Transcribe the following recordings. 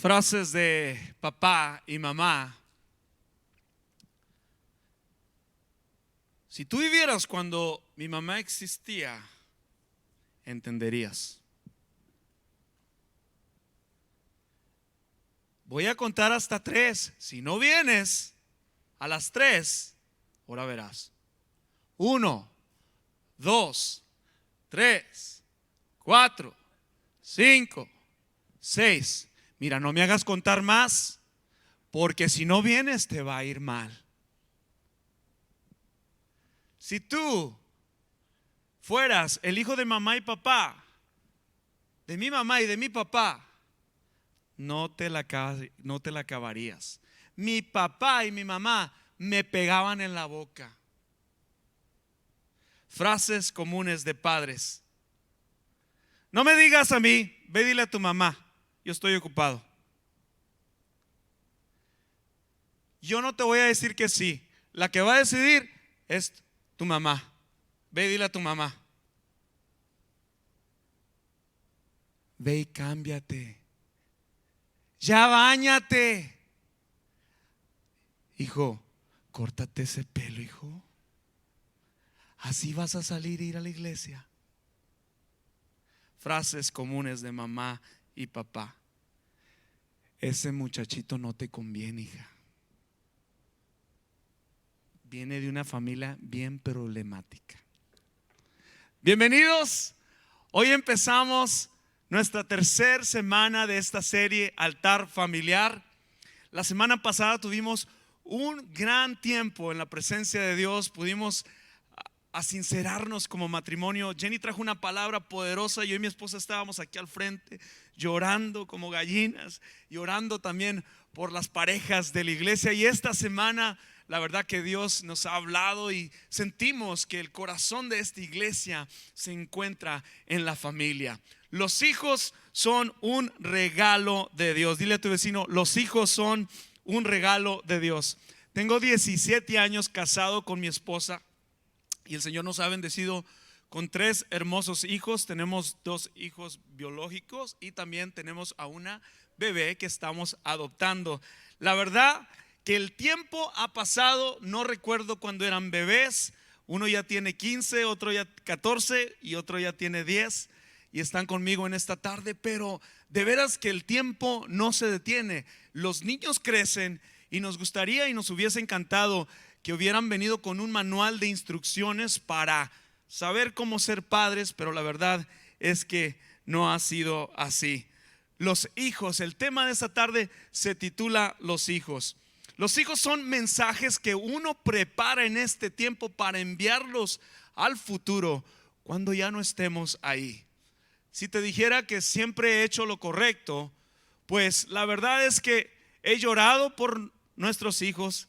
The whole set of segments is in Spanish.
Frases de papá y mamá. Si tú vivieras cuando mi mamá existía, entenderías. Voy a contar hasta 3. Si no vienes a las 3, ahora verás. 1, 2, 3, 4, 5, 6. Mira, no me hagas contar más, porque si no vienes te va a ir mal. Si tú fueras el hijo de mamá y papá, de mi mamá y de mi papá, no te la acabarías. Mi papá y mi mamá me pegaban en la boca. Frases comunes de padres. No me digas a mí, ve dile a tu mamá, yo estoy ocupado. Yo no te voy a decir que sí. La que va a decidir es tu mamá. Ve y dile a tu mamá. Ve y cámbiate. Ya báñate. Hijo, córtate ese pelo, hijo. Así vas a salir e ir a la iglesia. Frases comunes de mamá y papá. Ese muchachito no te conviene, hija. Viene de una familia bien problemática. Bienvenidos. Hoy empezamos nuestra tercera semana de esta serie Altar Familiar. La semana pasada tuvimos un gran tiempo en la presencia de Dios. Pudimos a sincerarnos como matrimonio. Jenny trajo una palabra poderosa. Yo y mi esposa estábamos aquí al frente llorando como gallinas y orando también por las parejas de la iglesia. Y esta semana la verdad que Dios nos ha hablado y sentimos que el corazón de esta iglesia se encuentra en la familia. Los hijos son un regalo de Dios. Dile a tu vecino, los hijos son un regalo de Dios. Tengo 17 años casado con mi esposa y el Señor nos ha bendecido con 3 hermosos hijos. Tenemos 2 hijos biológicos y también tenemos a una bebé que estamos adoptando. La verdad que el tiempo ha pasado, no recuerdo cuando eran bebés. Uno ya tiene 15, otro ya 14 y otro ya tiene 10 y están conmigo en esta tarde. Pero de veras que el tiempo no se detiene. Los niños crecen y nos gustaría y nos hubiese encantado que hubieran venido con un manual de instrucciones para saber cómo ser padres, pero la verdad es que no ha sido así. Los hijos, el tema de esta tarde se titula Los hijos. Los hijos son mensajes que uno prepara en este tiempo para enviarlos al futuro cuando ya no estemos ahí. Si te dijera que siempre he hecho lo correcto, pues la verdad es que he llorado por nuestros hijos.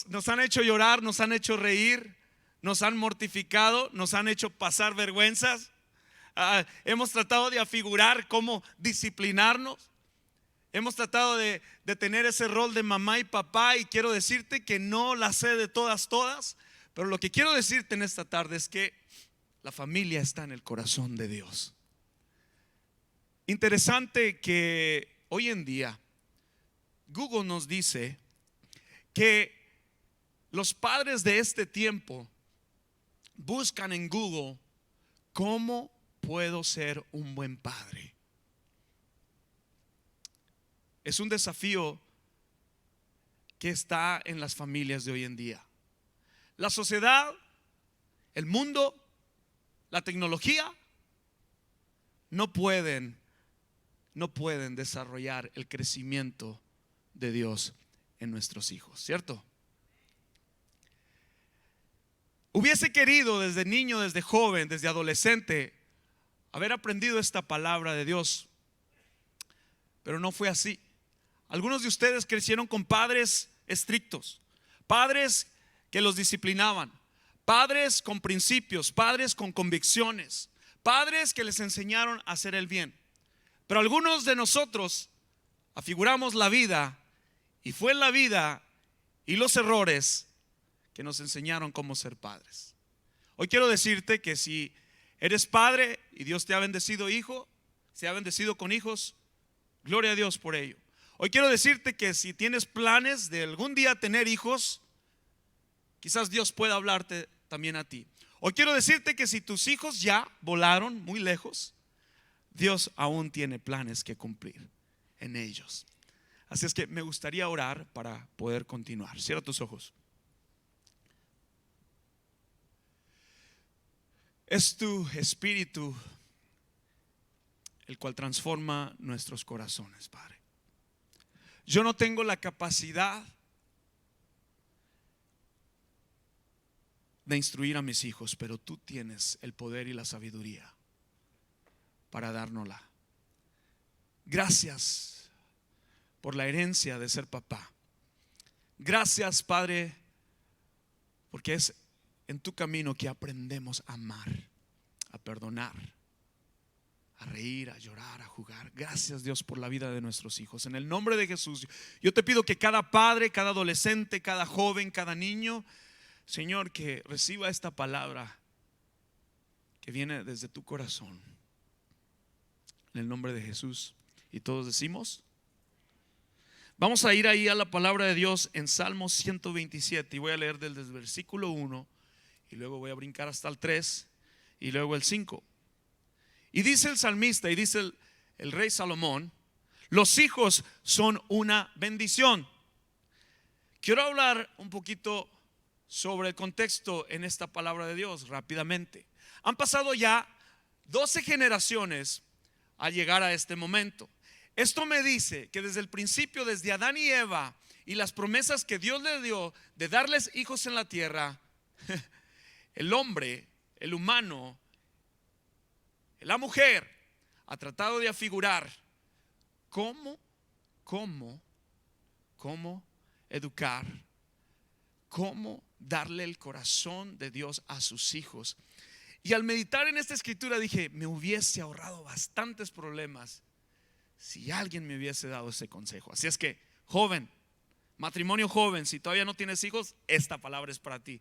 Nos han hecho llorar, nos han hecho reír, nos han mortificado, nos han hecho pasar vergüenzas. Hemos tratado de afigurar cómo disciplinarnos. Hemos tratado de tener ese rol de mamá y papá, y quiero decirte que no la sé de todas, pero lo que quiero decirte en esta tarde es que la familia está en el corazón de Dios. Interesante que hoy en día Google nos dice que los padres de este tiempo buscan en Google cómo puedo ser un buen padre. Es un desafío que está en las familias de hoy en día. La sociedad, el mundo, la tecnología no pueden desarrollar el crecimiento de Dios en nuestros hijos, ¿cierto? Hubiese querido desde niño, desde joven, desde adolescente haber aprendido esta palabra de Dios, pero no fue así. Algunos de ustedes crecieron con padres estrictos, padres que los disciplinaban, padres con principios, padres con convicciones, padres que les enseñaron a hacer el bien. Pero algunos de nosotros afiguramos la vida, y fue la vida y los errores que nos enseñaron cómo ser padres. Hoy quiero decirte que si eres padre y Dios te ha bendecido, hijo, se ha bendecido con hijos, gloria a Dios por ello. Hoy quiero decirte que si tienes planes de algún día tener hijos, quizás Dios pueda hablarte también a ti. Hoy quiero decirte que si tus hijos ya volaron muy lejos, Dios aún tiene planes que cumplir en ellos. Así es que me gustaría orar para poder continuar. Cierra tus ojos. Es tu espíritu el cual transforma nuestros corazones, Padre. Yo no tengo la capacidad de instruir a mis hijos, pero tú tienes el poder y la sabiduría para dárnosla. Gracias por la herencia de ser papá. Gracias, Padre, porque es en tu camino que aprendemos a amar, a perdonar, a reír, a llorar, a jugar. Gracias, Dios, por la vida de nuestros hijos. En el nombre de Jesús, yo te pido que cada padre, cada adolescente, cada joven, cada niño, Señor, que reciba esta palabra que viene desde tu corazón. En el nombre de Jesús. Y todos decimos. Vamos a ir ahí a la palabra de Dios en Salmo 127. Y voy a leer desde el versículo 1. Y luego voy a brincar hasta el 3. Y luego el 5. Y dice el salmista, y dice el rey Salomón: los hijos son una bendición. Quiero hablar un poquito sobre el contexto en esta palabra de Dios rápidamente. Han pasado ya 12 generaciones al llegar a este momento. Esto me dice que desde el principio, desde Adán y Eva y las promesas que Dios le dio de darles hijos en la tierra, el hombre, el humano, la mujer ha tratado de afigurar cómo educar, cómo darle el corazón de Dios a sus hijos. Y al meditar en esta escritura dije, me hubiese ahorrado bastantes problemas si alguien me hubiese dado ese consejo. Así es que, joven, matrimonio joven, si todavía no tienes hijos, esta palabra es para ti.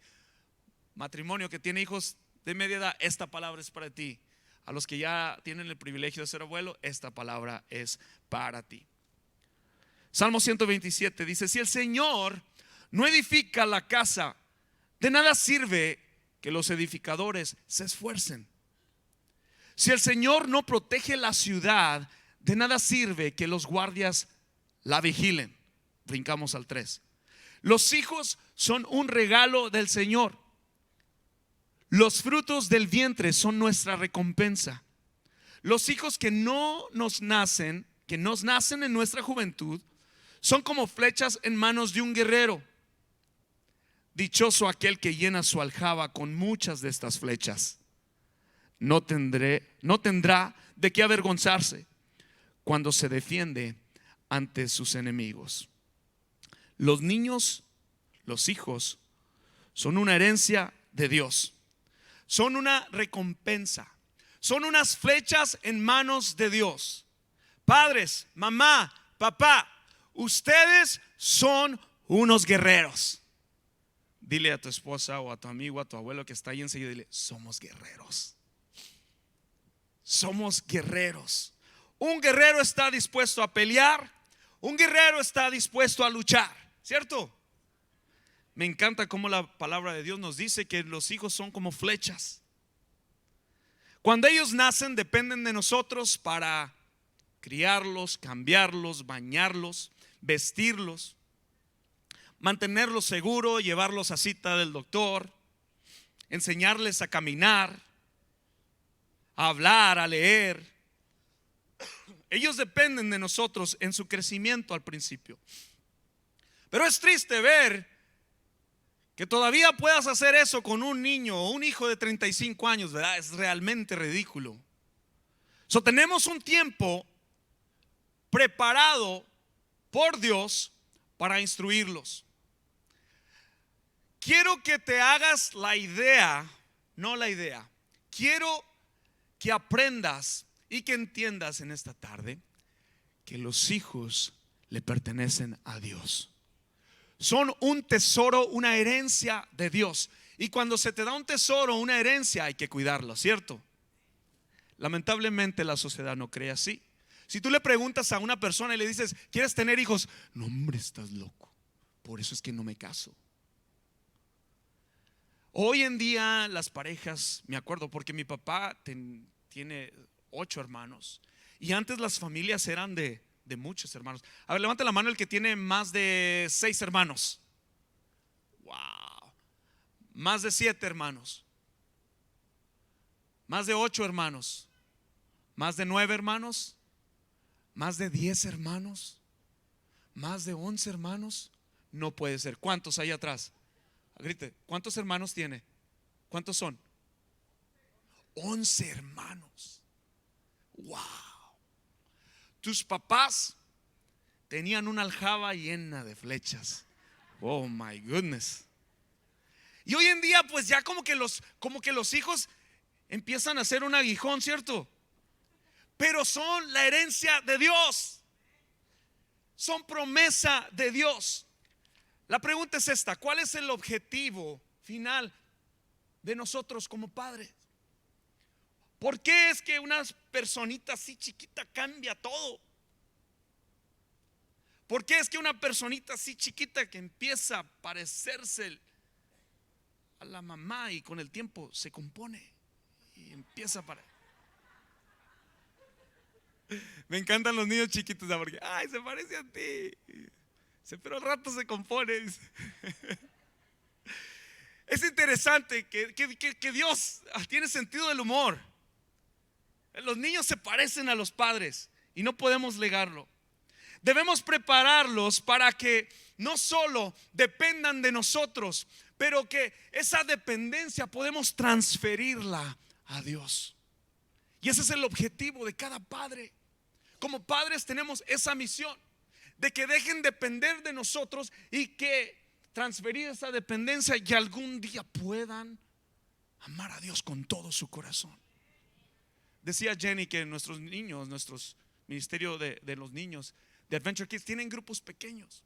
Matrimonio que tiene hijos de media edad, esta palabra es para ti. A los que ya tienen el privilegio de ser abuelo, esta palabra es para ti. Salmo 127 dice: si el Señor no edifica la casa, de nada sirve que los edificadores se esfuercen. Si el Señor no protege la ciudad, de nada sirve que los guardias la vigilen. Brincamos al 3. Los hijos son un regalo del Señor. Los frutos del vientre son nuestra recompensa. Los hijos que nos nacen en nuestra juventud, son como flechas en manos de un guerrero. Dichoso aquel que llena su aljaba con muchas de estas flechas. No tendrá de qué avergonzarse cuando se defiende ante sus enemigos. Los niños, los hijos, son una herencia de Dios. Son una recompensa. Son unas flechas en manos de Dios. Padres, mamá, papá, ustedes son unos guerreros. Dile a tu esposa o a tu amigo, a tu abuelo que está ahí enseguida, dile: somos guerreros. Somos guerreros. Un guerrero está dispuesto a pelear. Un guerrero está dispuesto a luchar, ¿cierto? Me encanta cómo la palabra de Dios nos dice que los hijos son como flechas. Cuando ellos nacen, dependen de nosotros para criarlos, cambiarlos, bañarlos, vestirlos, mantenerlos seguros, llevarlos a cita del doctor, enseñarles a caminar, a hablar, a leer. Ellos dependen de nosotros en su crecimiento al principio. Pero es triste ver que todavía puedas hacer eso con un niño o un hijo de 35 años, ¿verdad? Es realmente ridículo. Tenemos un tiempo preparado por Dios para instruirlos. Quiero que te hagas la idea, no la idea. Quiero que aprendas y que entiendas en esta tarde que los hijos le pertenecen a Dios. Son un tesoro, una herencia de Dios. Y cuando se te da un tesoro, una herencia, hay que cuidarlo, ¿cierto? Lamentablemente la sociedad no cree así. Si tú le preguntas a una persona y le dices, ¿quieres tener hijos? No, hombre, estás loco. Por eso es que no me caso. Hoy en día las parejas, me acuerdo porque mi papá tiene 8 hermanos y antes las familias eran de muchos hermanos. A ver, levante la mano el que tiene más de 6 hermanos. Wow. Más de 7 hermanos. Más de 8 hermanos. Más de 9 hermanos. Más de 10 hermanos. Más de 11 hermanos. No puede ser. ¿Cuántos hay atrás? Grite, ¿cuántos hermanos tiene? ¿Cuántos son? 11 hermanos. Wow. Tus papás tenían una aljaba llena de flechas. Oh my goodness. Y hoy en día pues ya como que los hijos empiezan a ser un aguijón, ¿cierto? Pero son la herencia de Dios. Son promesa de Dios. La pregunta es esta: ¿cuál es el objetivo final de nosotros como padres? ¿Por qué es que una personita así chiquita cambia todo? ¿Por qué es que una personita así chiquita que empieza a parecerse a la mamá y con el tiempo se compone y empieza a parecer? Me encantan los niños chiquitos porque, ay, se parece a ti. Pero al rato se compone. Es interesante que Dios tiene sentido del humor. Los niños se parecen a los padres y no podemos negarlo. Debemos prepararlos para que no solo dependan de nosotros, pero que esa dependencia podemos transferirla a Dios. Y ese es el objetivo de cada padre. Como padres tenemos esa misión de que dejen depender de nosotros y que transferir esa dependencia y algún día puedan amar a Dios con todo su corazón. Decía Jenny que nuestros niños, nuestros ministerio de los niños de Adventure Kids tienen grupos pequeños.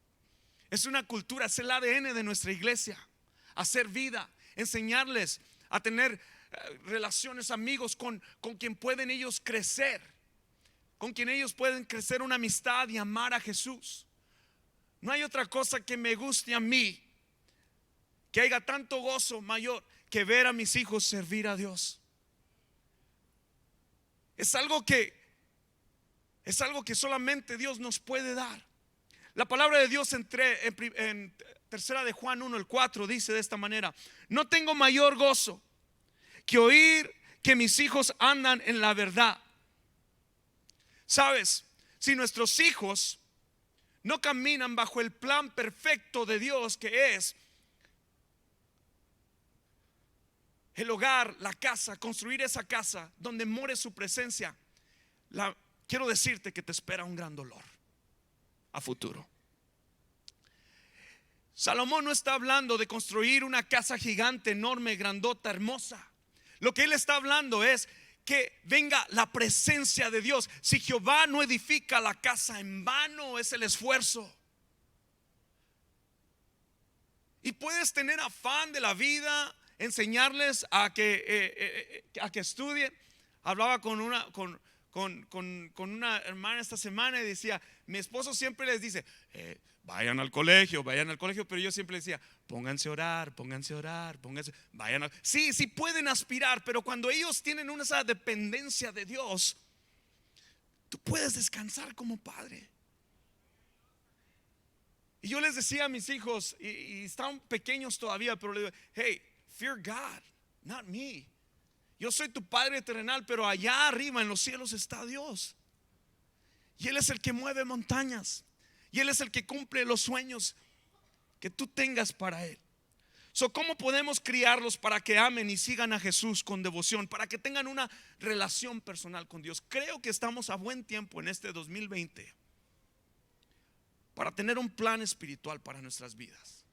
Es una cultura, es el ADN de nuestra iglesia. Hacer vida, enseñarles a tener relaciones, amigos con quien pueden ellos crecer, con quien ellos pueden crecer una amistad y amar a Jesús. No hay otra cosa que me guste a mí, que haya tanto gozo mayor que ver a mis hijos servir a Dios. Es algo que solamente Dios nos puede dar. La palabra de Dios en tercera de Juan 1:4 dice de esta manera: no tengo mayor gozo que oír que mis hijos andan en la verdad. Sabes, si nuestros hijos no caminan bajo el plan perfecto de Dios, que es el hogar, la casa, construir esa casa donde more su presencia, quiero decirte que te espera un gran dolor a futuro. Salomón no está hablando de construir una casa gigante, enorme, grandota, hermosa. Lo que él está hablando es que venga la presencia de Dios. Si Jehová no edifica la casa, en vano es el esfuerzo. Y puedes tener afán de la vida, enseñarles a que estudien. Hablaba con una hermana esta semana y decía: mi esposo siempre les dice, vayan al colegio, pero yo siempre les decía, pónganse a orar, vayan sí pueden aspirar, pero cuando ellos tienen esa dependencia de Dios, tú puedes descansar como padre. Y yo les decía a mis hijos, y están pequeños todavía, pero les digo, hey, fear God, not me. Yo soy tu Padre terrenal, pero allá arriba en los cielos está Dios. Y Él es el que mueve montañas. Y Él es el que cumple los sueños que tú tengas para Él. ¿Cómo podemos criarlos para que amen y sigan a Jesús con devoción? Para que tengan una relación personal con Dios. Creo que estamos a buen tiempo en este 2020 para tener un plan espiritual para nuestras vidas.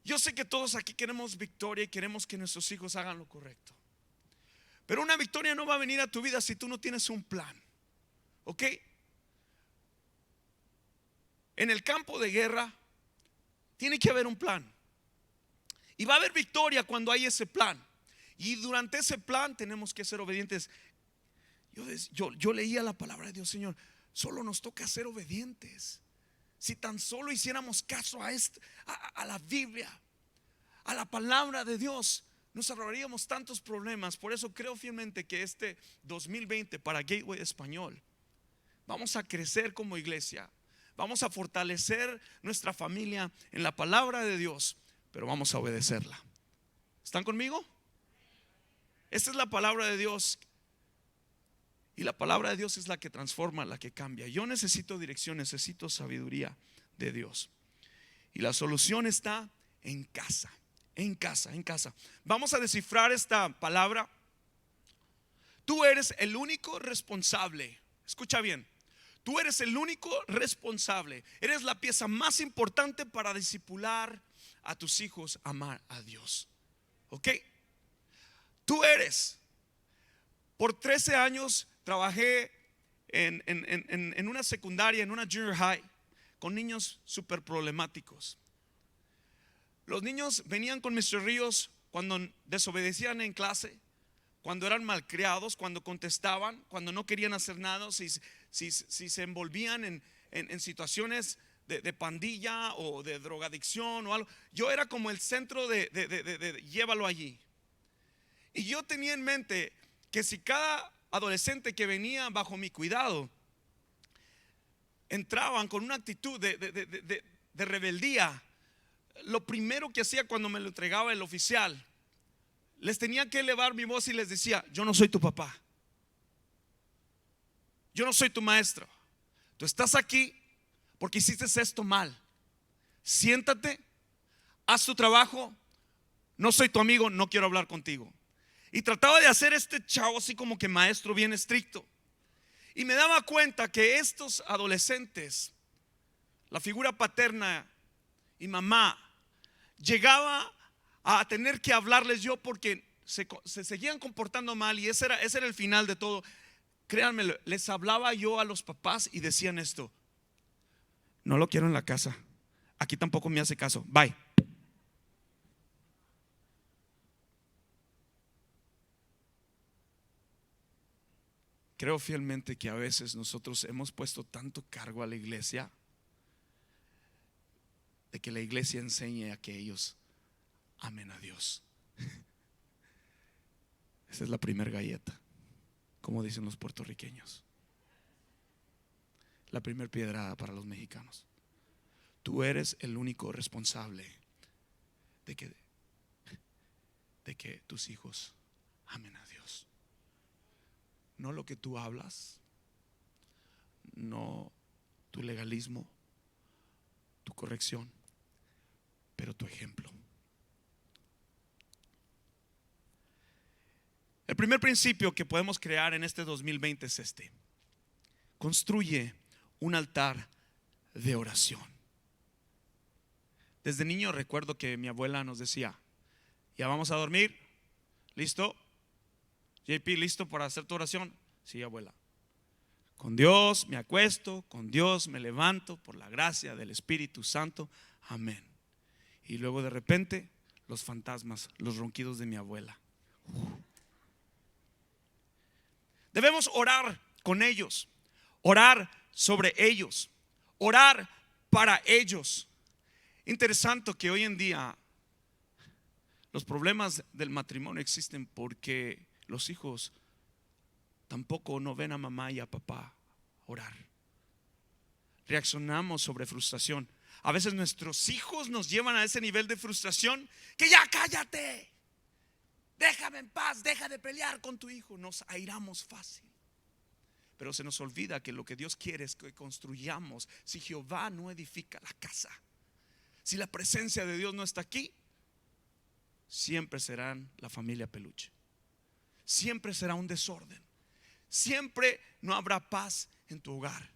Yo sé que todos aquí queremos victoria y queremos que nuestros hijos hagan lo correcto. Pero una victoria no va a venir a tu vida si tú no tienes un plan. ¿Ok? En el campo de guerra tiene que haber un plan. Y va a haber victoria cuando hay ese plan. Y durante ese plan tenemos que ser obedientes. Yo leía la palabra de Dios, Señor, solo nos toca ser obedientes. Si tan solo hiciéramos caso a la Biblia, a la palabra de Dios, nos ahorraríamos tantos problemas. Por eso creo fielmente que este 2020 para Gateway Español vamos a crecer como iglesia, vamos a fortalecer nuestra familia en la palabra de Dios, pero vamos a obedecerla. ¿Están conmigo? Esta es la palabra de Dios. Y la palabra de Dios es la que transforma, la que cambia. Yo necesito dirección, necesito sabiduría de Dios. Y la solución está en casa, en casa, en casa. Vamos a descifrar esta palabra. Tú eres el único responsable. Escucha bien. Tú eres el único responsable. Eres la pieza más importante para discipular a tus hijos, amar a Dios. ¿Ok? Tú eres. Por 13 años trabajé en una secundaria, en una junior high, con niños súper problemáticos. Los niños venían con Mr. Ríos cuando desobedecían en clase, cuando eran malcriados, cuando contestaban, cuando no querían hacer nada, si se envolvían en situaciones de pandilla o de drogadicción o algo. Yo era como el centro de llévalo allí. Y yo tenía en mente que si cada adolescente que venía bajo mi cuidado entraban con una actitud de rebeldía, lo primero que hacía cuando me lo entregaba el oficial, les tenía que elevar mi voz y les decía: yo no soy tu papá, yo no soy tu maestro, tú estás aquí porque hiciste esto mal. Siéntate, haz tu trabajo, no soy tu amigo, no quiero hablar contigo. Y trataba de hacer este chavo así como que maestro bien estricto. Y me daba cuenta que estos adolescentes, la figura paterna y mamá, llegaba a tener que hablarles yo porque se seguían comportando mal. Y ese era el final de todo. Créanme, les hablaba yo a los papás y decían esto: no lo quiero en la casa, aquí tampoco me hace caso, bye. Creo fielmente que a veces nosotros hemos puesto tanto cargo a la iglesia, de que la iglesia enseñe a que ellos amen a Dios. Esa es la primera galleta, como dicen los puertorriqueños. La primera piedrada para los mexicanos. Tú eres el único responsable de que tus hijos amen a Dios. No lo que tú hablas, no tu legalismo, tu corrección, pero tu ejemplo. El primer principio que podemos crear en este 2020 es este: construye un altar de oración. Desde niño recuerdo que mi abuela nos decía: ya vamos a dormir, ¿listo? JP, ¿listo para hacer tu oración? Sí, abuela. Con Dios me acuesto, con Dios me levanto, por la gracia del Espíritu Santo, amén. Y luego de repente los fantasmas, los ronquidos de mi abuela. Debemos orar con ellos, orar sobre ellos, orar para ellos. Interesante que hoy en día los problemas del matrimonio existen porque los hijos tampoco no ven a mamá y a papá orar. Reaccionamos sobre frustración. A veces nuestros hijos nos llevan a ese nivel de frustración que ya cállate, déjame en paz, deja de pelear con tu hijo. Nos airamos fácil. Pero se nos olvida que lo que Dios quiere es que construyamos. Si Jehová no edifica la casa, si la presencia de Dios no está aquí, siempre serán la familia peluche. Siempre será un desorden. Siempre no habrá paz en tu hogar.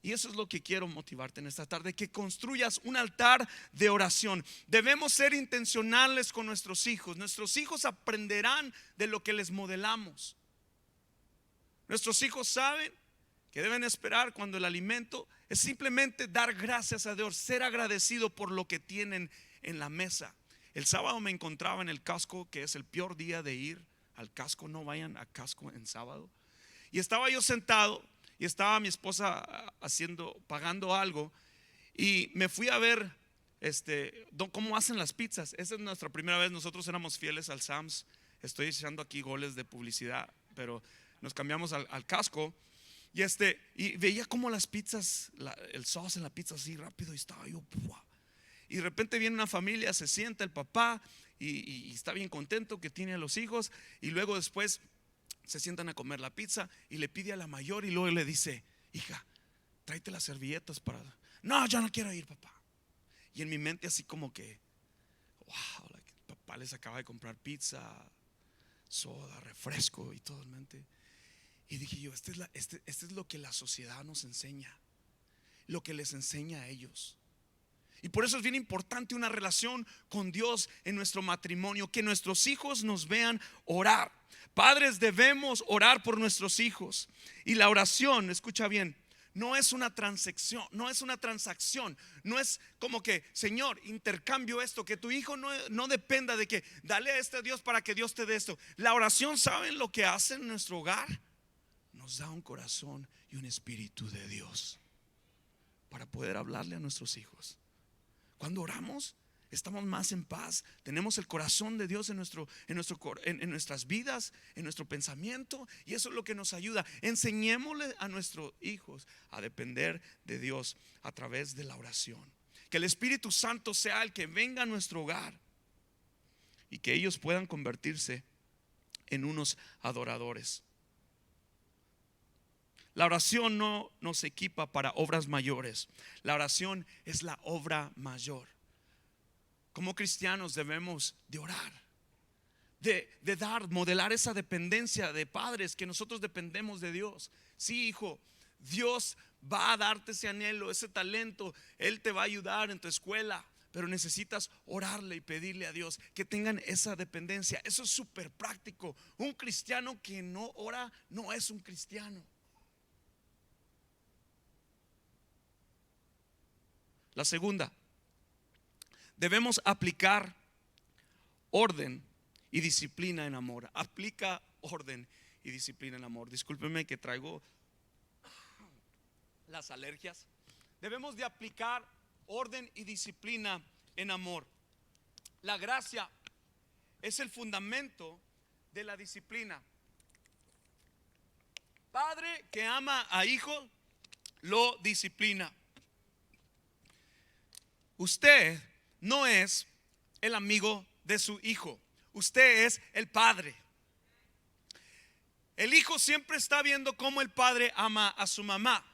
Y eso es lo que quiero motivarte en esta tarde: que construyas un altar de oración. Debemos ser intencionales con nuestros hijos. Nuestros hijos aprenderán de lo que les modelamos. Nuestros hijos saben que deben esperar cuando el alimento es simplemente dar gracias a Dios, ser agradecido por lo que tienen en la mesa. El sábado me encontraba en el Casco, que es el peor día de ir al Casco. No vayan a Casco en sábado. Y estaba yo sentado y estaba mi esposa pagando algo. Y me fui a ver cómo hacen las pizzas. Esa es nuestra primera vez. Nosotros éramos fieles al Sam's. Estoy echando aquí goles de publicidad, pero nos cambiamos al Casco. Y veía como las pizzas, el sauce en la pizza así rápido. Y estaba yo, ¡buah! Y de repente viene una familia, se sienta el papá y está bien contento que tiene a los hijos. Y luego después se sientan a comer la pizza y le pide a la mayor y luego le dice: hija, tráete las servilletas para... No, yo no quiero ir, papá. Y en mi mente así como que, wow, el papá les acaba de comprar pizza, soda, refresco y todo el mente. Y dije yo, este es lo que la sociedad nos enseña, lo que les enseña a ellos. Y por eso es bien importante una relación con Dios en nuestro matrimonio, que nuestros hijos nos vean orar. Padres, debemos orar por nuestros hijos. Y la oración, escucha bien, no es una transacción, no es como que, Señor, intercambio esto, que tu hijo no dependa de que dale a este Dios para que Dios te dé esto. La oración, ¿saben lo que hace en nuestro hogar? Nos da un corazón y un espíritu de Dios para poder hablarle a nuestros hijos. Cuando oramos, estamos más en paz. Tenemos el corazón de Dios en nuestras vidas, en nuestro pensamiento. Y eso es lo que nos ayuda. Enseñémosle a nuestros hijos a depender de Dios a través de la oración. Que el Espíritu Santo sea el que venga a nuestro hogar y que ellos puedan convertirse en unos adoradores. La oración no nos equipa para obras mayores. La oración es la obra mayor. Como cristianos debemos de orar, de modelar esa dependencia de padres, que nosotros dependemos de Dios. Sí, hijo, Dios va a darte ese anhelo, ese talento. Él te va a ayudar en tu escuela, pero necesitas orarle y pedirle a Dios que tengan esa dependencia. Eso es súper práctico. Un cristiano que no ora no es un cristiano. La segunda, debemos aplicar orden y disciplina en amor. Aplica orden y disciplina en amor. Discúlpenme que traigo las alergias. Debemos de aplicar orden y disciplina en amor. La gracia es el fundamento de la disciplina. Padre que ama a hijo lo disciplina. Usted no es el amigo de su hijo, usted es el padre. El hijo siempre está viendo cómo el padre ama a su mamá.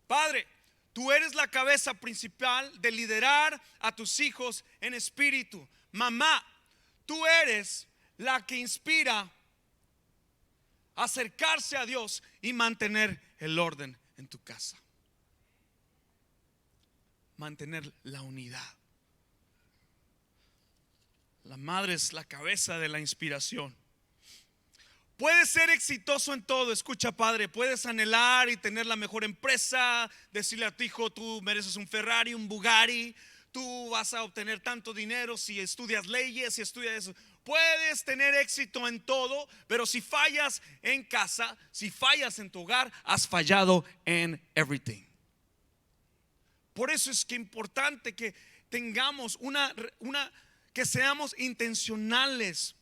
Padre, tú eres la cabeza principal de liderar a tus hijos en espíritu. Mamá, tú eres la que inspira a acercarse a Dios y mantener el orden en tu casa. Mantener la unidad. La madre es la cabeza de la inspiración. Puedes ser exitoso en todo. Escucha, padre, puedes anhelar y tener la mejor empresa, decirle a tu hijo: tú mereces un Ferrari, un Bugatti, tú vas a obtener tanto dinero si estudias leyes, si estudias eso. Puedes tener éxito en todo, pero si fallas en casa, si fallas en tu hogar, has fallado en everything. Por eso es que es importante que tengamos que seamos intencionales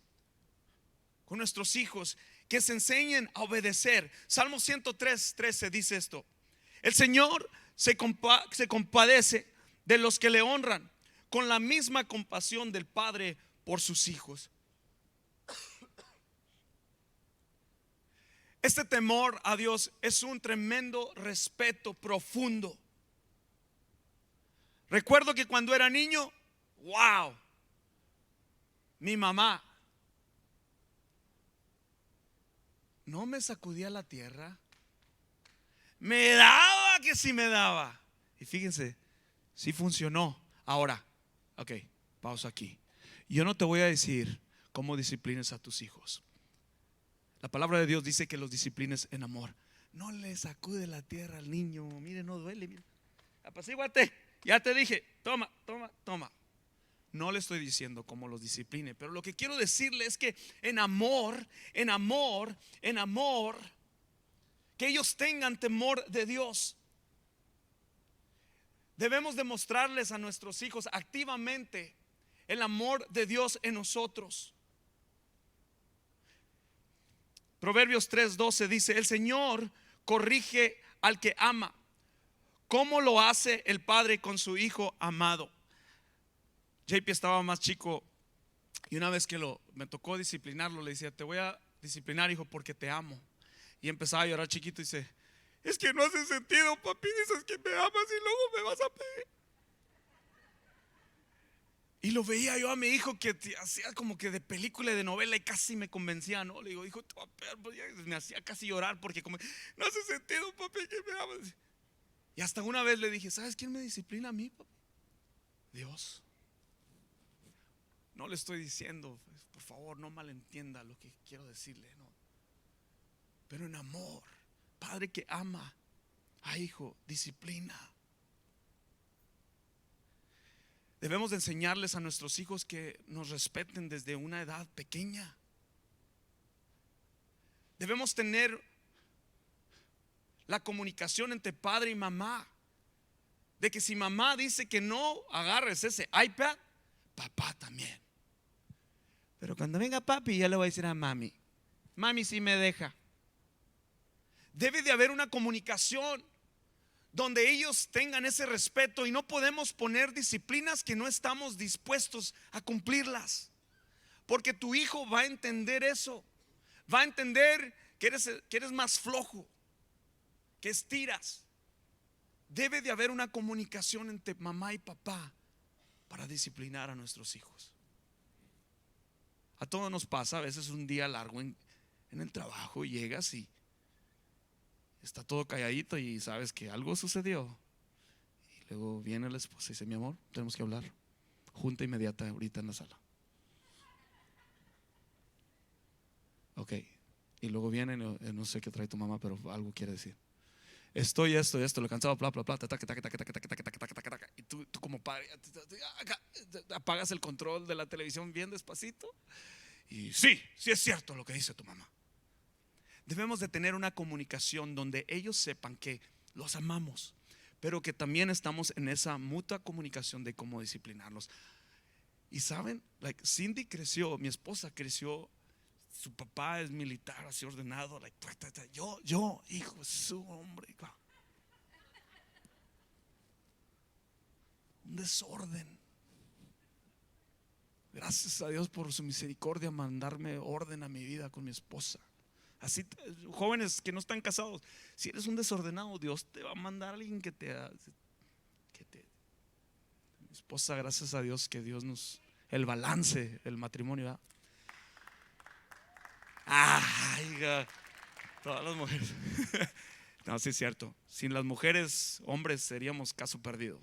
con nuestros hijos, que se enseñen a obedecer. Salmo 103:13 dice esto: el Señor se compadece de los que le honran con la misma compasión del padre por sus hijos. Este temor a Dios es un tremendo respeto profundo. Recuerdo que cuando era niño, wow, mi mamá no me sacudía la tierra, me daba que sí me daba. Y fíjense, sí funcionó. Ahora, ok, pausa aquí. Yo no te voy a decir cómo disciplines a tus hijos. La palabra de Dios dice que los disciplines en amor. No le sacude la tierra al niño. Mire, no duele. Mire. Apacíguate. Ya te dije, toma. No le estoy diciendo cómo los discipline, pero lo que quiero decirle es que en amor, que ellos tengan temor de Dios. Debemos demostrarles a nuestros hijos activamente el amor de Dios en nosotros. Proverbios 3:12 dice: el Señor corrige al que ama, como lo hace el padre con su hijo amado. JP estaba más chico y una vez que me tocó disciplinarlo, le decía: te voy a disciplinar, hijo, porque te amo. Y empezaba a llorar chiquito y dice: es que no hace sentido, papi, dices que me amas y luego me vas a pegar. Y lo veía yo a mi hijo que hacía como que de película y de novela y casi me convencía, ¿no? Le digo: hijo, te voy a pegar. Pues me hacía casi llorar porque como no hace sentido, papi, que me amas. Y hasta una vez le dije: ¿sabes quién me disciplina a mí, papi? Dios. No le estoy diciendo, por favor, no malentienda lo que quiero decirle, ¿no? Pero en amor, padre que ama a hijo, disciplina. Debemos de enseñarles a nuestros hijos que nos respeten desde una edad pequeña. Debemos tener la comunicación entre padre y mamá, de que si mamá dice que no agarres ese iPad, papá también. Pero cuando venga papi, ya le voy a decir a mami: mami, si me deja. Debe de haber una comunicación donde ellos tengan ese respeto, y no podemos poner disciplinas que no estamos dispuestos a cumplirlas, porque tu hijo va a entender eso. Va a entender que eres más flojo, que estiras. Debe de haber una comunicación entre mamá y papá para disciplinar a nuestros hijos. A todos nos pasa a veces un día largo en el trabajo, llegas y está todo calladito y sabes que algo sucedió. Y luego viene la esposa y dice: mi amor, tenemos que hablar. Junta inmediata ahorita en la sala. Ok. Y luego viene, no sé qué trae tu mamá, pero algo quiere decir. Estoy esto, lo cansado, bla, bla, bla, y tú como padre apagas el control de la televisión bien despacito. Y sí es cierto lo que dice tu mamá. Debemos de tener una comunicación donde ellos sepan que los amamos, pero que también estamos en esa mutua comunicación de cómo disciplinarlos. Y saben, Cindy creció, mi esposa creció, su papá es militar, así ordenado, yo, hijo, su hombre, un desorden. Gracias a Dios por su misericordia, mandarme orden a mi vida con mi esposa. Así, jóvenes que no están casados, si eres un desordenado, Dios te va a mandar a alguien que te mi esposa, gracias a Dios que Dios nos, el balance, el matrimonio, ¿verdad? Ay, todas las mujeres. No, sí es cierto. Sin las mujeres, hombres, seríamos caso perdido.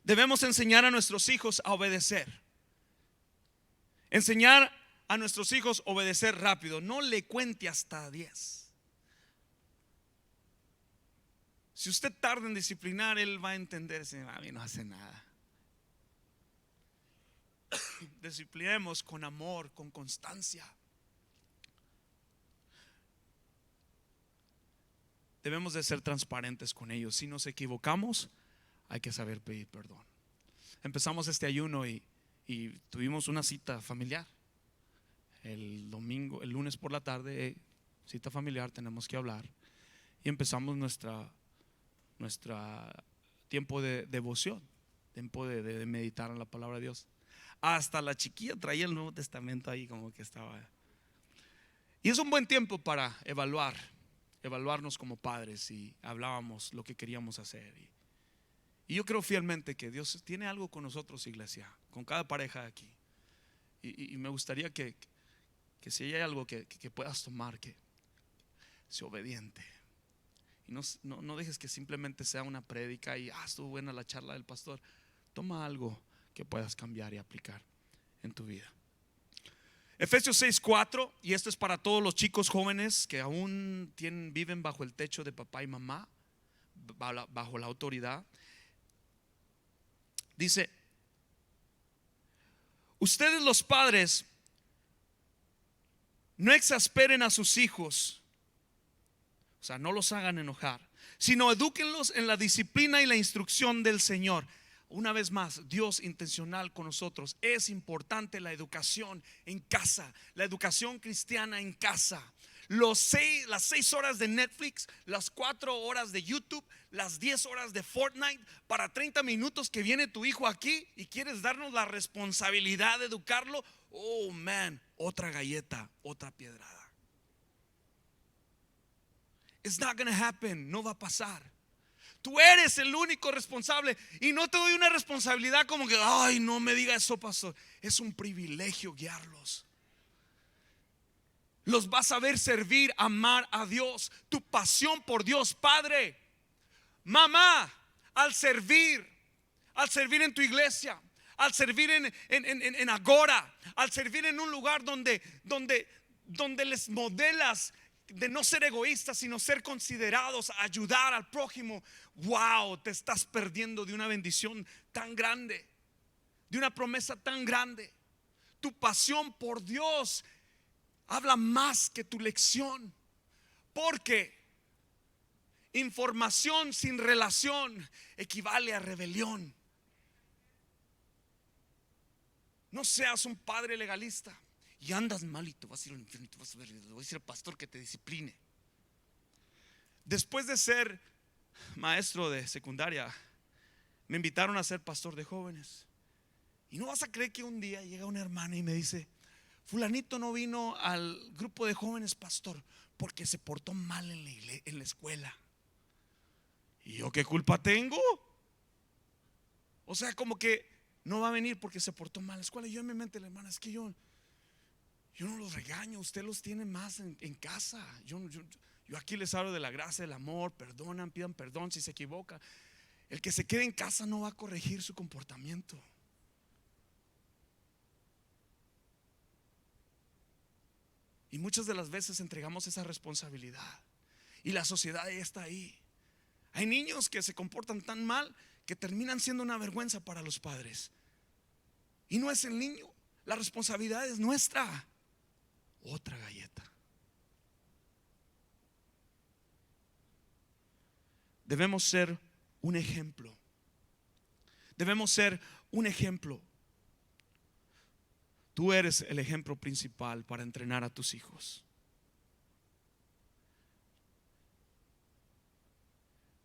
Debemos enseñar a nuestros hijos a obedecer. Enseñar a nuestros hijos a obedecer rápido. No le cuente hasta 10. Si usted tarda en disciplinar, él va a entender: a mí no hace nada. Disciplinemos con amor, con constancia. Debemos de ser transparentes con ellos. Si nos equivocamos, hay que saber pedir perdón. Empezamos este ayuno y tuvimos una cita familiar el lunes por la tarde. Cita familiar, tenemos que hablar. Y empezamos nuestra tiempo de devoción, tiempo de meditar en la palabra de Dios. Hasta la chiquilla traía el Nuevo Testamento ahí, como que estaba. Y es un buen tiempo para evaluarnos como padres, y hablábamos lo que queríamos hacer. Y yo creo fielmente que Dios tiene algo con nosotros, iglesia, con cada pareja de aquí. Y me gustaría que si hay algo que puedas tomar, que sea obediente. Y no dejes que simplemente sea una prédica y estuvo buena la charla del pastor. Toma algo que puedas cambiar y aplicar en tu vida. Efesios 6:4, y esto es para todos los chicos jóvenes que aún viven bajo el techo de papá y mamá, bajo la autoridad. Dice, ustedes los padres no exasperen a sus hijos, o sea, no los hagan enojar, sino edúquenlos en la disciplina y la instrucción del Señor. Una vez más, Dios intencional con nosotros. Es importante la educación en casa, la educación cristiana en casa. Las 6 horas de Netflix, las 4 horas de YouTube, las 10 horas de Fortnite para 30 minutos que viene tu hijo aquí y quieres darnos la responsabilidad de educarlo. Oh man, otra galleta, otra piedrada. It's not gonna happen, no va a pasar. Tú eres el único responsable y no te doy una responsabilidad como que, ay, no me diga eso, pastor. Es un privilegio guiarlos. Los vas a ver servir, amar a Dios. Tu pasión por Dios, padre, mamá, al servir en tu iglesia, al servir en Agora, al servir en un lugar donde les modelas de no ser egoístas, sino ser considerados, ayudar al prójimo. Wow, te estás perdiendo de una bendición tan grande, de una promesa tan grande. Tu pasión por Dios habla más que tu lección, porque información sin relación equivale a rebelión. No seas un padre legalista y andas mal y te vas a ir al infierno y te vas a ver, le voy a decir al pastor que te discipline. Después de ser maestro de secundaria, me invitaron a ser pastor de jóvenes. Y no vas a creer que un día llega una hermana y me dice, fulanito no vino al grupo de jóvenes, pastor, porque se portó mal en la escuela. ¿Y yo qué culpa tengo? O sea, como que no va a venir porque se portó mal en la escuela. Y yo en mi mente, la hermana, es que yo no los regaño, usted los tiene más en casa. Yo aquí les hablo de la gracia, del amor, perdonan, pidan perdón si se equivocan. El que se quede en casa no va a corregir su comportamiento. Y muchas de las veces entregamos esa responsabilidad y la sociedad está ahí. Hay niños que se comportan tan mal que terminan siendo una vergüenza para los padres. Y no es el niño, la responsabilidad es nuestra. Otra galleta. Debemos ser un ejemplo. Debemos ser un ejemplo. Tú eres el ejemplo principal para entrenar a tus hijos.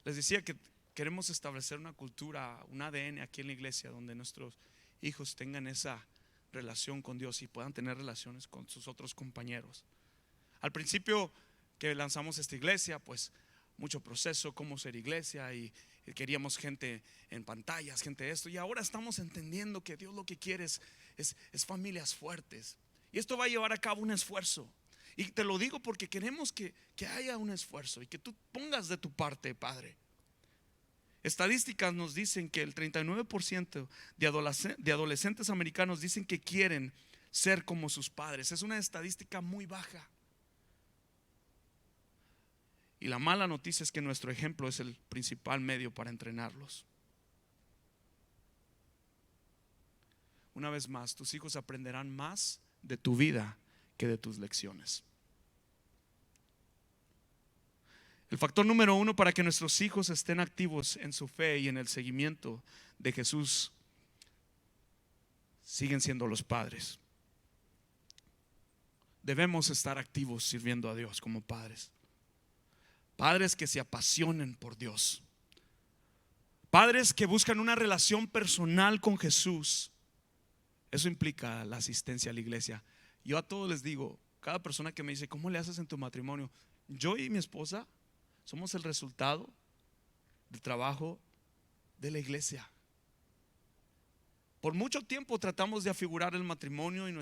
Les decía que queremos establecer una cultura, un ADN aquí en la iglesia donde nuestros hijos tengan esa relación con Dios y puedan tener relaciones con sus otros compañeros. Al principio que lanzamos esta iglesia, pues mucho proceso, cómo ser iglesia, y queríamos gente en pantallas, gente de esto, y ahora estamos entendiendo que Dios lo que quiere es familias fuertes, y esto va a llevar a cabo un esfuerzo. Y te lo digo porque queremos que haya un esfuerzo y que tú pongas de tu parte, padre. Estadísticas nos dicen que el 39% de adolescentes americanos dicen que quieren ser como sus padres. Es una estadística muy baja. Y la mala noticia es que nuestro ejemplo es el principal medio para entrenarlos. Una vez más, tus hijos aprenderán más de tu vida que de tus lecciones. El factor número 1 para que nuestros hijos estén activos en su fe y en el seguimiento de Jesús siguen siendo los padres. Debemos estar activos sirviendo a Dios como padres. Padres que se apasionen por Dios. Padres que buscan una relación personal con Jesús. Eso implica la asistencia a la iglesia. Yo a todos les digo, cada persona que me dice, ¿cómo le haces en tu matrimonio? Yo y mi esposa somos el resultado del trabajo de la iglesia. Por mucho tiempo tratamos de afigurar el matrimonio y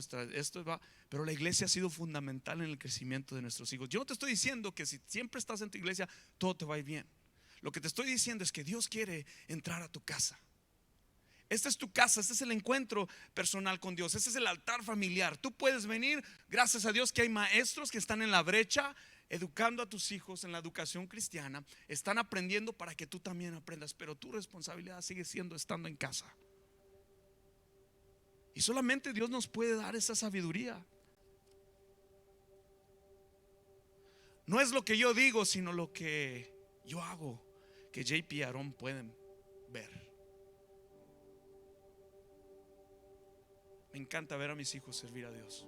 pero la iglesia ha sido fundamental en el crecimiento de nuestros hijos. Yo no te estoy diciendo que si siempre estás en tu iglesia todo te va a ir bien. Lo que te estoy diciendo es que Dios quiere entrar a tu casa. Esta es tu casa, este es el encuentro personal con Dios, este es el altar familiar. Tú puedes venir, gracias a Dios que hay maestros que están en la brecha educando a tus hijos en la educación cristiana. Están aprendiendo para que tú también aprendas, pero tu responsabilidad sigue siendo estando en casa. Y solamente Dios nos puede dar esa sabiduría. No es lo que yo digo, sino lo que yo hago, que JP y Aarón pueden ver. Me encanta ver a mis hijos servir a Dios.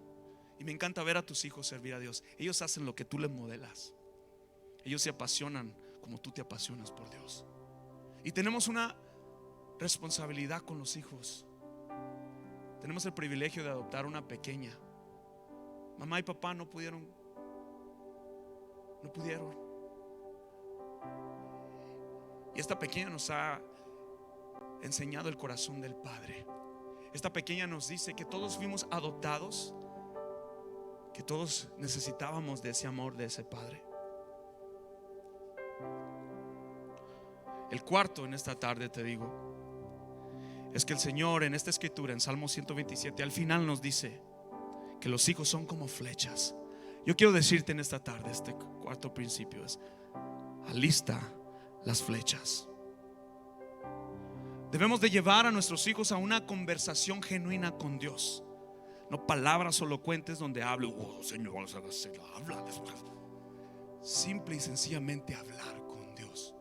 Y me encanta ver a tus hijos servir a Dios. Ellos hacen lo que tú les modelas. Ellos se apasionan como tú te apasionas por Dios. Y tenemos una responsabilidad con los hijos. Tenemos el privilegio de adoptar una pequeña. Mamá y papá no pudieron. Y esta pequeña nos ha enseñado el corazón del Padre. Esta pequeña nos dice que todos fuimos adoptados, que todos necesitábamos de ese amor de ese Padre. El cuarto en esta tarde, te digo, es que el Señor en esta escritura, en Salmo 127, al final nos dice que los hijos son como flechas. Yo quiero decirte en esta tarde, este cuarto principio es: alista las flechas. Debemos de llevar a nuestros hijos a una conversación genuina con Dios. No palabras elocuentes donde hablo, Señor, habla. Simple y sencillamente hablar con Dios.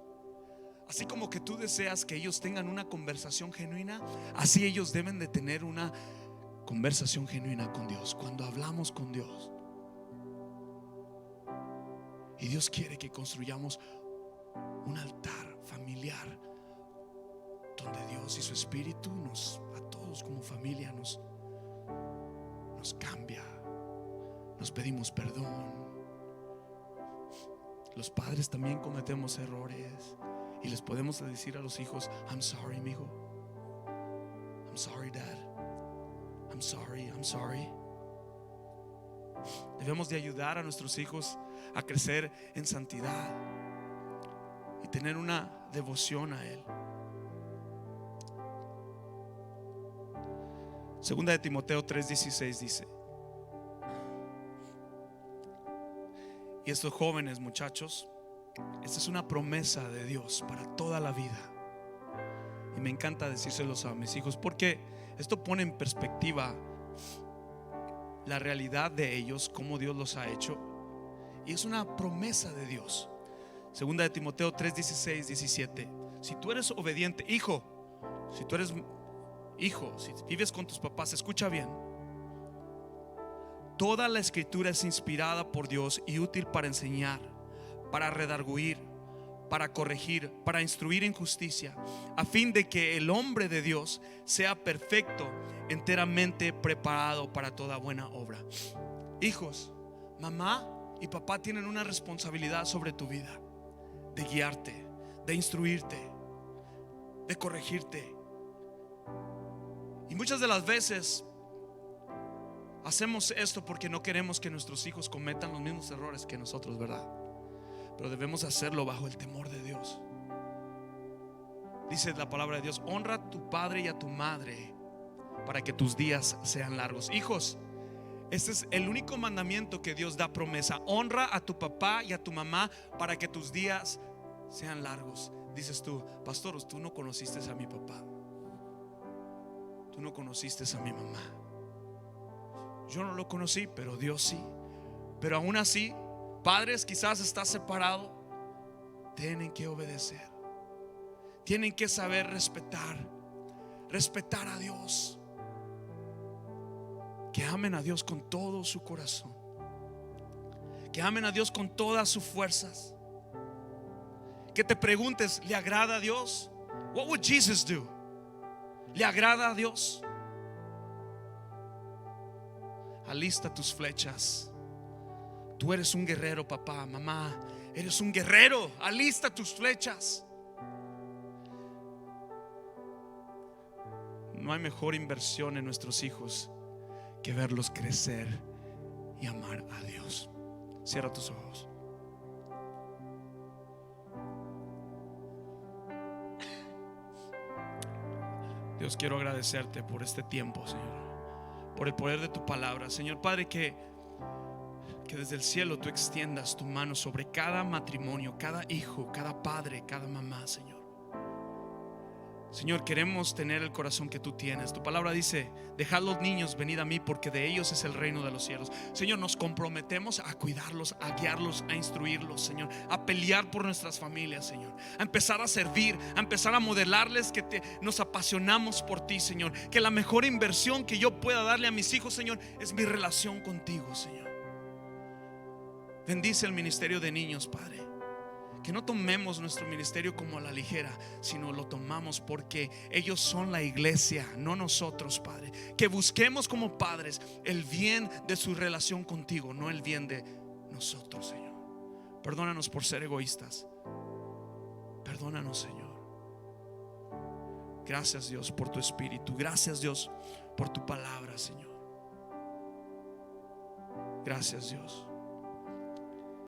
Así como que tú deseas que ellos tengan una conversación genuina, así ellos deben de tener una conversación genuina con Dios. Cuando hablamos con Dios, y Dios quiere que construyamos un altar familiar donde Dios y su Espíritu a todos como familia nos cambia. Nos pedimos perdón. Los padres también cometemos errores y les podemos decir a los hijos: I'm sorry, mijo. I'm sorry, dad. I'm sorry. Debemos de ayudar a nuestros hijos a crecer en santidad y tener una devoción a Él. Segunda de Timoteo 3:16 dice: y estos jóvenes muchachos, esta es una promesa de Dios para toda la vida. Y me encanta decírselos a mis hijos porque esto pone en perspectiva la realidad de ellos, cómo Dios los ha hecho. Y es una promesa de Dios. Segunda de Timoteo 3:16, 17. Si tú eres obediente, hijo, si tú eres hijo, si vives con tus papás, escucha bien. Toda la escritura es inspirada por Dios y útil para enseñar, para redarguir, para corregir, para instruir en justicia, a fin de que el hombre de Dios sea perfecto, enteramente preparado para toda buena obra. Hijos, mamá y papá tienen una responsabilidad sobre tu vida, de guiarte, de instruirte, de corregirte. Y muchas de las veces hacemos esto porque no queremos que nuestros hijos cometan los mismos errores que nosotros, ¿verdad? Pero debemos hacerlo bajo el temor de Dios. Dice la palabra de Dios: honra a tu padre y a tu madre para que tus días sean largos. Hijos, este es el único mandamiento que Dios da promesa: honra a tu papá y a tu mamá para que tus días sean largos. Dices tú: pastor, tú no conociste a mi papá, tú no conociste a mi mamá. Yo no lo conocí, pero Dios sí. Pero aún así, padres, quizás estás separado, tienen que obedecer, tienen que saber respetar a Dios, que amen a Dios con todo su corazón, que amen a Dios con todas sus fuerzas. Que te preguntes: ¿le agrada a Dios? What would Jesus do? ¿Le agrada a Dios? Alista tus flechas. Tú eres un guerrero, papá, mamá, eres un guerrero. Alista tus flechas. No hay mejor inversión en nuestros hijos que verlos crecer y amar a Dios. Cierra tus ojos. Dios, quiero agradecerte por este tiempo, Señor, por el poder de tu palabra, Señor Padre, que desde el cielo tú extiendas tu mano sobre cada matrimonio, cada hijo, cada padre, cada mamá, Señor. Señor, queremos tener el corazón que tú tienes. Tu palabra dice: dejad los niños, venid a mí, porque de ellos es el reino de los cielos. Señor, nos comprometemos a cuidarlos, a guiarlos, a instruirlos, Señor, a pelear por nuestras familias, Señor, a empezar a servir, a empezar a modelarles que nos apasionamos por ti, Señor. Que la mejor inversión que yo pueda darle a mis hijos, Señor, es mi relación contigo, Señor. Bendice el ministerio de niños, Padre. Que no tomemos nuestro ministerio como a la ligera, sino lo tomamos porque ellos son la iglesia, no nosotros, Padre. Que busquemos como padres el bien de su relación contigo, no el bien de nosotros, Señor. Perdónanos por ser egoístas. Perdónanos, Señor. Gracias, Dios, por tu espíritu. Gracias, Dios, por tu palabra, Señor. Gracias, Dios.